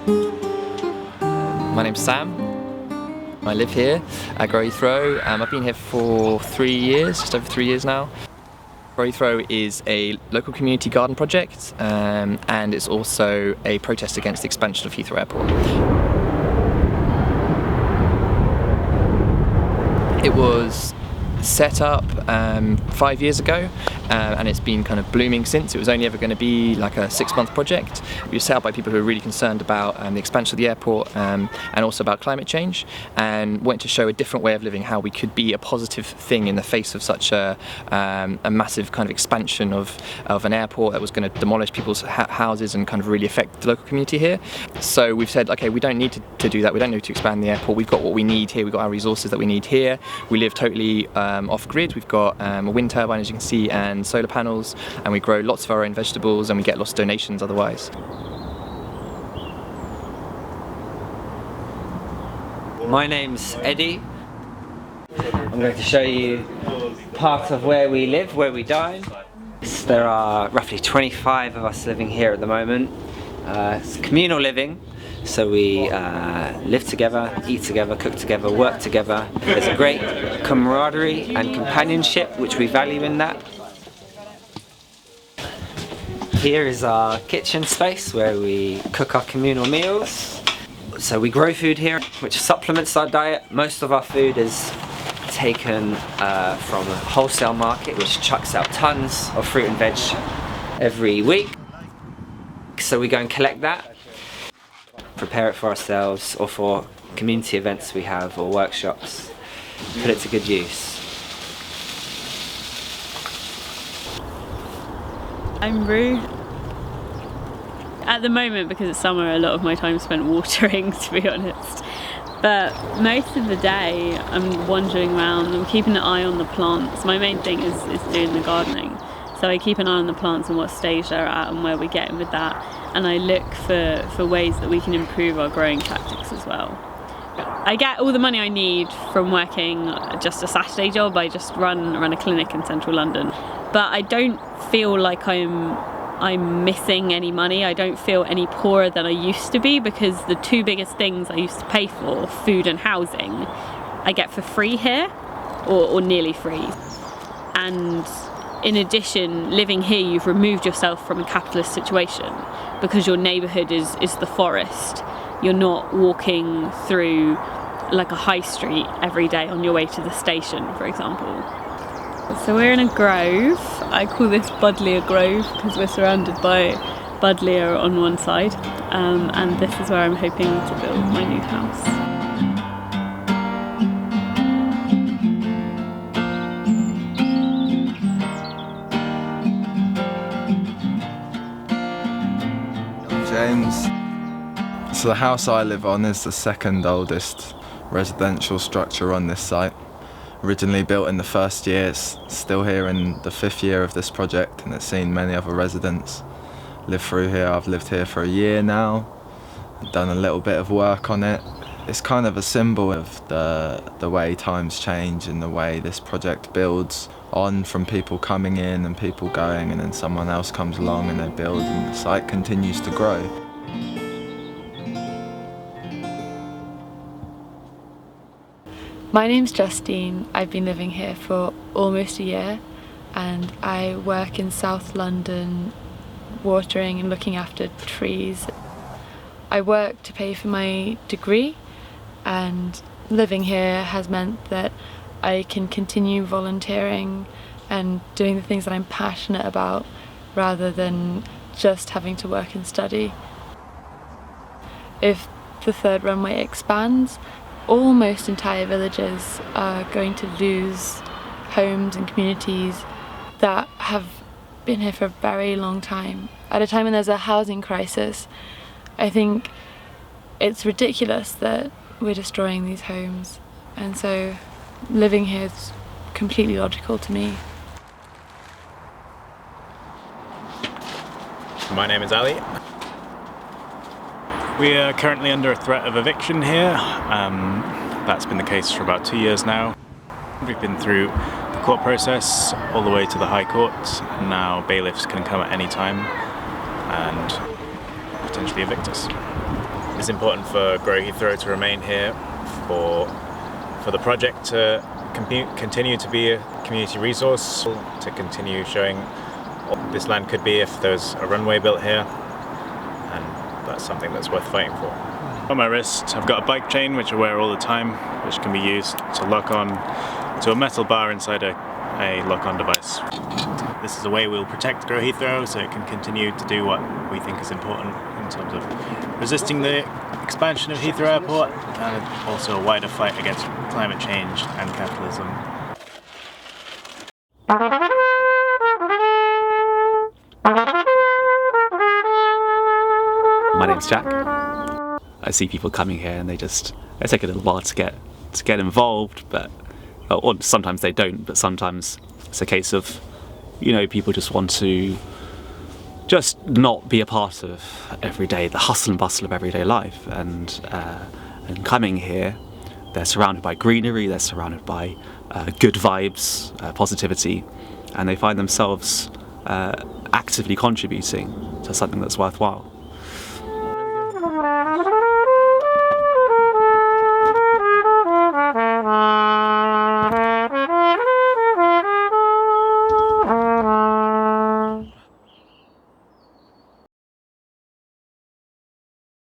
My name's Sam. I live here at Grow Heathrow. I've been here for 3 years, just over 3 years now. Grow Heathrow is a local community garden project, and it's also a protest against the expansion of Heathrow Airport. It was set up 5 years ago, and it's been kind of blooming since. It was only ever going to be like a 6-month project. It was set up by people who were really concerned about the expansion of the airport and also about climate change, and wanted to show a different way of living, how we could be a positive thing in the face of such a massive kind of expansion of an airport that was going to demolish people's houses and kind of really affect the local community here. So we've said, okay, we don't need to do that. We don't need to expand the airport. We've got what we need here. We've got our resources that we need here. We live totally off-grid. We've got a wind turbine, as you can see, and solar panels, and we grow lots of our own vegetables, and we get lots of donations otherwise. My name's Eddie. I'm going to show you part of where we live, where we dine. There are roughly 25 of us living here at the moment. It's communal living. So we live together, eat together, cook together, work together. There's a great camaraderie and companionship, which we value in that. Here is our kitchen space where we cook our communal meals. So we grow food here, which supplements our diet. Most of our food is taken from a wholesale market, which chucks out tons of fruit and veg every week. So we go and collect that, prepare it for ourselves or for community events we have or workshops, put it to good use. I'm Rue. At the moment, because it's summer, a lot of my time spent watering, to be honest. But most of the day I'm wandering around, I'm keeping an eye on the plants. My main thing is doing the gardening. So I keep an eye on the plants and what stage they're at and where we're getting with that. And I look for ways that we can improve our growing tactics as well. I get all the money I need from working just a Saturday job. I just run a clinic in central London. But I don't feel like I'm missing any money. I don't feel any poorer than I used to be, because the two biggest things I used to pay for, food and housing, I get for free here, or nearly free. And in addition, living here, you've removed yourself from a capitalist situation because your neighbourhood is the forest. You're not walking through like a high street every day on your way to the station, for example. So we're in a grove. I call this Budleia Grove because we're surrounded by Budleia on one side, and this is where I'm hoping to build my new house. James. So the house I live on is the second oldest residential structure on this site. Originally built in the first year, it's still here in the 5th year of this project, and it's seen many other residents live through here. I've lived here for a year now, done a little bit of work on it. It's kind of a symbol of the way times change and the way this project builds on from people coming in and people going, and then someone else comes along and they build, and the site continues to grow. My name's Justine. I've been living here for almost a year, and I work in South London watering and looking after trees. I work to pay for my degree, and living here has meant that I can continue volunteering and doing the things that I'm passionate about rather than just having to work and study. If the third runway expands, almost entire villages are going to lose homes and communities that have been here for a very long time. At a time when there's a housing crisis, I think it's ridiculous that we're destroying these homes, and so living here is completely logical to me. My name is Ali. We are currently under a threat of eviction here. That's been the case for about 2 years now. We've been through the court process all the way to the High Court. Now bailiffs can come at any time and potentially evict us. It's important for Grow Heathrow to remain here, for the project to continue to be a community resource, to continue showing what this land could be if there was a runway built here, and that's something that's worth fighting for. On my wrist I've got a bike chain which I wear all the time, which can be used to lock on to a metal bar inside a lock-on device. This is a way we'll protect Grow Heathrow so it can continue to do what we think is important in terms of resisting the expansion of Heathrow Airport, and also a wider fight against climate change and capitalism. My name's Jack. I see people coming here and they take a little while to get involved, but or sometimes they don't, but sometimes it's a case of, people just want to just not be a part of the hustle and bustle of everyday life, and coming here, they're surrounded by greenery, they're surrounded by good vibes, positivity, and they find themselves actively contributing to something that's worthwhile.